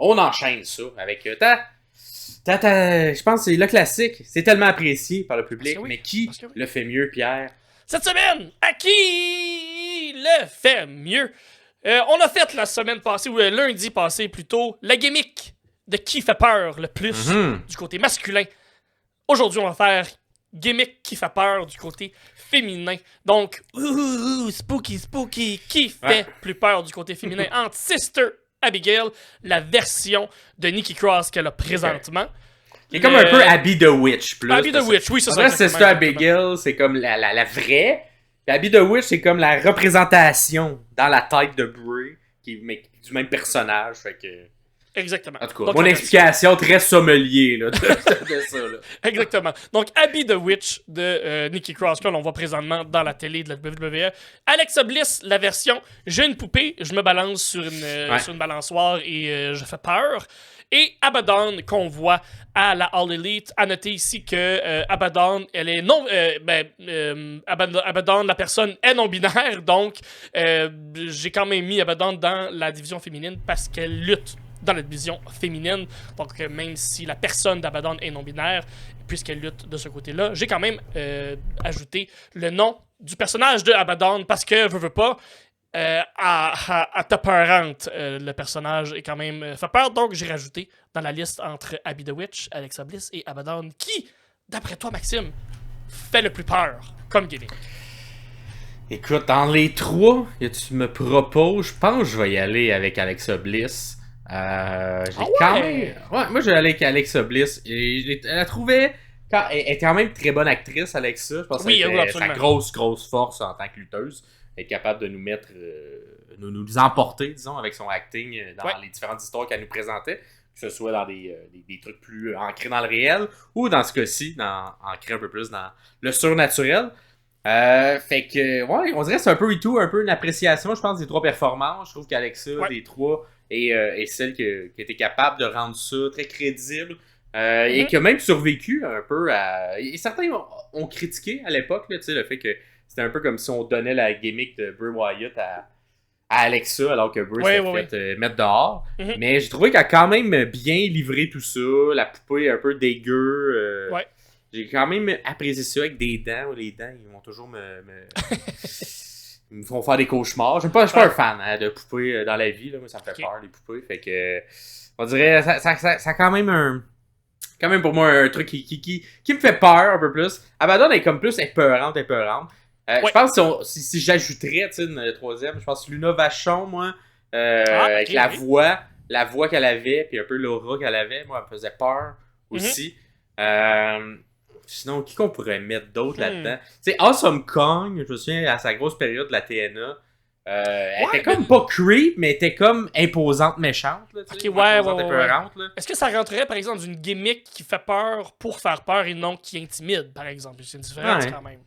on enchaîne ça avec je pense que c'est le classique. C'est tellement apprécié par le public. Oui. Mais qui le fait mieux, Pierre? Cette semaine, à qui le fait mieux? On a fait la semaine passée, ou lundi passé plutôt, la gimmick de qui fait peur le plus du côté masculin. Aujourd'hui, on va faire gimmick qui fait peur du côté féminin. Donc, spooky, qui fait plus peur du côté féminin entre Sister Abigail, la version de Nikki Cross qu'elle a présentement. C'est comme un peu Abby the Witch, plus. Abby the Witch, oui, c'est ça. En vrai, Sister Abigail, c'est comme la vraie. Puis Abby the Witch, c'est comme la représentation dans la tête de Bray, mais du même personnage. Fait que... Exactement. En tout cas, donc, mon explication très sommelier là, de ça. Là. Exactement. Donc, Abby the Witch de Nikki Cross, que l'on voit présentement dans la télé de la WWE. Alexa Bliss, la version j'ai une poupée, je me balance sur une balançoire et je fais peur. Et Abaddon, qu'on voit à la All Elite. À noter ici que Abaddon, elle est non... Abaddon, la personne est non-binaire, donc j'ai quand même mis Abaddon dans la division féminine parce qu'elle lutte dans la division féminine. Donc, même si la personne d'Abaddon est non-binaire, puisqu'elle lutte de ce côté-là, j'ai quand même ajouté le nom du personnage de Abaddon parce que, veux pas, à ta peurante, le personnage est quand même fait peur. Donc, j'ai rajouté dans la liste entre Abby the Witch, Alexa Bliss et Abaddon, qui, d'après toi, Maxime, fait le plus peur comme gimmick. Écoute, dans les trois que tu me proposes, je pense que je vais y aller avec Alexa Bliss. Quand même... Ouais, moi je vais aller avec Alexa Bliss. Elle a trouvé... Elle est quand même très bonne actrice, Alexa. Je pense que c'est sa grosse force en tant que lutteuse. Elle est capable de nous mettre... nous emporter, disons, avec son acting dans les différentes histoires qu'elle nous présentait. Que ce soit dans des trucs plus ancrés dans le réel ou dans ce cas-ci, ancrés un peu plus dans le surnaturel. Fait que, ouais, on dirait que c'est un peu un peu une appréciation, je pense, des trois performances. Je trouve qu'Alexa, des trois, est celle qui était capable de rendre ça très crédible et qui a même survécu un peu à... Et certains ont critiqué à l'époque, là, le fait que c'était un peu comme si on donnait la gimmick de Bray Wyatt à Alexa alors que Bray s'est fait mettre dehors. Mais j'ai trouvé qu'elle a quand même bien livré tout ça. La poupée un peu dégueu. J'ai quand même apprécié ça avec des dents. Les dents, ils vont toujours ils me font faire des cauchemars. Je suis pas un fan de poupées dans la vie. Là. Moi, ça me fait peur, les poupées. Fait que, on dirait, ça a quand même quand même pour moi un truc qui me fait peur un peu plus. Abaddon est comme plus épeurante. Je pense que si j'ajouterais une troisième, je pense que Luna Vachon, moi, avec la voix qu'elle avait, puis un peu l'aura qu'elle avait, moi, elle me faisait peur aussi. Sinon, qui qu'on pourrait mettre d'autre là-dedans? Tu sais, Awesome Kong, je me souviens, à sa grosse période de la TNA, elle était comme pas creep, mais elle était comme imposante méchante. Là, épeurante, là. Est-ce que ça rentrerait, par exemple, d'une gimmick qui fait peur pour faire peur et non qui intimide, par exemple? C'est une différence quand même.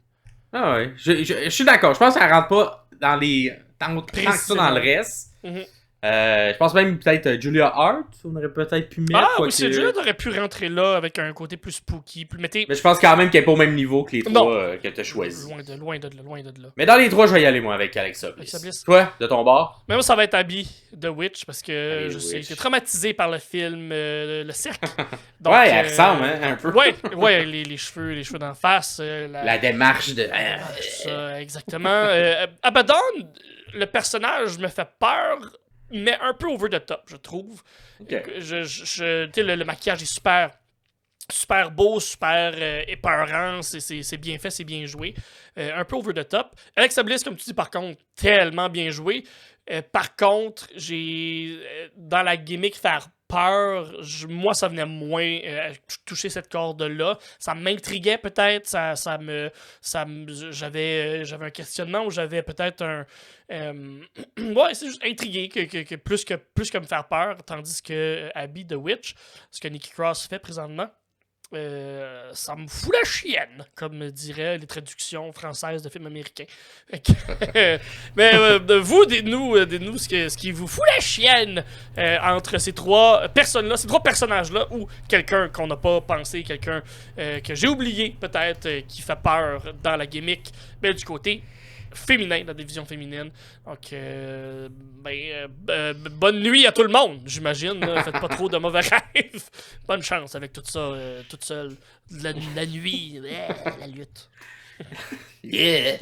Ah ouais, je suis d'accord. Je pense que ça rentre pas dans les... tant que ça dans le reste. Je pense même peut-être Julia Hart, on aurait peut-être pu mettre. Ah oui, c'est Julia aurait pu rentrer là avec un côté plus spooky. Mais je pense quand même qu'elle n'est pas au même niveau que les trois que tu as choisis. Loin de là. Mais dans les trois, je vais y aller moi avec Alexa Bliss. Toi, de ton bord? Mais moi, ça va être Abby The Witch parce que j'ai été traumatisé par le film Le Cirque. Donc, ouais, elle ressemble un peu. Ouais, les cheveux d'en face. La démarche de... ça, exactement. Abaddon, le personnage me fait peur... mais un peu over the top, je trouve. Le maquillage est super beau, super épeurant, c'est bien fait, c'est bien joué. Un peu over the top. Alexa Bliss, comme tu dis, par contre, tellement bien joué. Par contre, dans la gimmick faire peur, moi ça venait moins toucher cette corde-là. Ça m'intriguait peut-être, j'avais un questionnement ou j'avais peut-être un c'est juste intrigué que plus que me faire peur, tandis que Abby the Witch, ce que Nikki Cross fait présentement, ça me fout la chienne, comme diraient les traductions françaises de films américains. Mais vous, dites-nous ce qui vous fout la chienne entre ces trois personnes-là, ces trois personnages-là, ou quelqu'un qu'on n'a pas pensé, quelqu'un que j'ai oublié peut-être, qui fait peur dans la gimmick, mais du côté féminin, la division féminine. Donc, bonne nuit à tout le monde, j'imagine. Faites pas trop de mauvais rêves. Bonne chance avec tout ça, toute seule. La nuit, la lutte. Yeah!